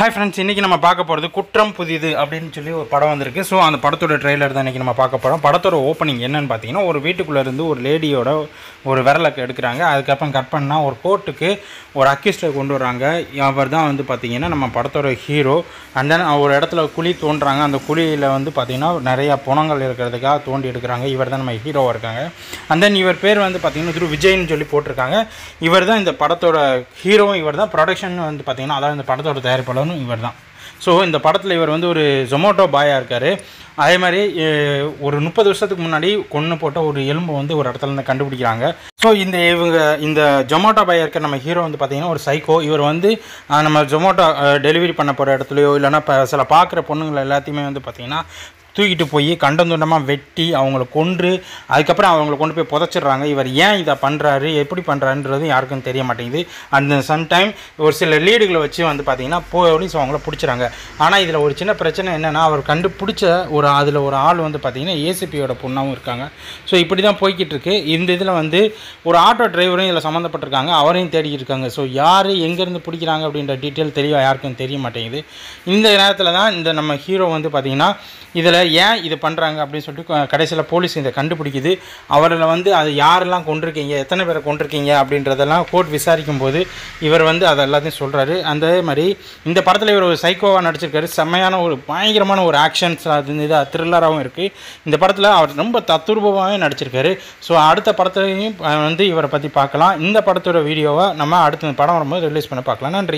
Hi friends, இன்னைக்கு நம்ம பார்க்க போறது குற்றம் புதிது அப்படினு சொல்லி ஒரு படம் வந்திருக்கு. சோ அந்த படத்தோட ட்ரைலர் தான் இன்னைக்கு நம்ம பார்க்க போறோம். படத்தோட ஓபனிங் என்னன்னு பாத்தீங்கன்னா ஒரு வீட்டுக்குள்ள இருந்து ஒரு லேடியோட ஒரு விரலை எடுக்கறாங்க. அதுக்கு அப்புறம் கட் பண்ணா ஒரு கோர்ட்டுக்கு ஒரு அக்யூஸ்ட கொண்டு வராங்க. அவர்தான் வந்து பாத்தீங்கன்னா நம்ம படத்தோட ஹீரோ. and then ஒரு இடத்துல குழி தோன்றாங்க. அந்த குழியில வந்து பாத்தீங்கன்னா நிறைய பொணங்கள் இருக்குறதுக்காக தோண்டி எடுக்கறாங்க. இவர்தான் நம்ம ஹீரோவா இருக்காங்க. and then இவர் பேர் வந்து பாத்தீங்கன்னா திரு விஜய்னு சொல்லி போட்டுருக்காங்க. இவர்தான் இந்த படத்தோட ஹீரோ. இவர்தான் ப்ரொடக்ஷன் வந்து பாத்தீங்கன்னா அதாவது இந்த படத்தோட தயாரிப்பாளர் இவர்தான். ஸோ இந்த படத்தில் இவர் வந்து ஒரு ஜொமேட்டோ பாயாக இருக்கார். அதே மாதிரி ஒரு 30 வருஷத்துக்கு முன்னாடி கொன்று போட்ட ஒரு எலும்பை வந்து ஒரு இடத்துல இருந்து கண்டுபிடிக்கிறாங்க. ஸோ இந்த ஜொமேட்டோ பாயாக இருக்கிற நம்ம ஹீரோ வந்து பார்த்தீங்கன்னா ஒரு சைக்கோ. இவர் வந்து நம்ம ஜொமேட்டோ டெலிவரி பண்ண போகிற இடத்துலையோ இல்லைனா சில பார்க்குற பொண்ணுங்களை எல்லாத்தையுமே வந்து பார்த்தீங்கன்னா தூக்கிட்டு போய் கண்டந்துண்டமாக வெட்டி அவங்கள கொன்று அதுக்கப்புறம் அவங்கள கொண்டு போய் புதைச்சிடுறாங்க. இவர் ஏன் இதை பண்ணுறாரு எப்படி பண்ணுறாருன்றது யாருக்கும் தெரிய மாட்டேங்குது. அந்த சம்டைம் ஒரு சில லீடுகளை வச்சு வந்து பார்த்தீங்கன்னா போலீஸ் அவங்கள பிடிச்சிறாங்க. ஆனால் இதில் ஒரு சின்ன பிரச்சனை என்னென்னா அவர் கண்டுபிடிச்ச அதில் ஒரு ஆள் வந்து பார்த்தீங்கன்னா ஏசிபியோட பொண்ணாகவும் இருக்காங்க. ஸோ இப்படி தான் போய்கிட்டு இருக்கு. இந்த இதில் வந்து ஒரு ஆட்டோ டிரைவரும் இதில் சம்மந்தப்பட்டிருக்காங்க. அவரையும் தேடிக்கிட்டு இருக்காங்க. ஸோ யார் எங்கேருந்து பிடிக்கிறாங்க அப்படின்ற டீட்டெயில் தெளிவாக யாருக்கும் தெரிய மாட்டேங்குது. இந்த நேரத்தில் தான் இந்த நம்ம ஹீரோ வந்து பார்த்தீங்கன்னா இதில் ஏன் இது பண்ணுறாங்க அப்படின்னு சொல்லிட்டு கடைசியில் போலீஸ் இதை கண்டுபிடிக்குது. அவரில் வந்து அது யாரெல்லாம் கொண்டிருக்கீங்க எத்தனை பேரை கொண்டிருக்கீங்க அப்படின்றதெல்லாம் கோர்ட் விசாரிக்கும் போது இவர் வந்து அதை எல்லாத்தையும் சொல்கிறாரு. அந்த மாதிரி இந்த படத்தில் இவர் ஒரு சைக்கோவாக நடிச்சிருக்காரு. செம்மையான ஒரு பயங்கரமான ஒரு ஆக்ஷன்ஸ் அது இது த்ரில்லராகவும் இருக்குது. இந்த படத்தில் அவர் ரொம்ப தத்துரூபமாகவே நடிச்சிருக்காரு. ஸோ அடுத்த படத்துலையும் வந்து இவரை பற்றி பார்க்கலாம். இந்த படத்தோட வீடியோவை நம்ம அடுத்த படம் வரும்போது ரிலீஸ் பண்ண பார்க்கலாம். நன்றி.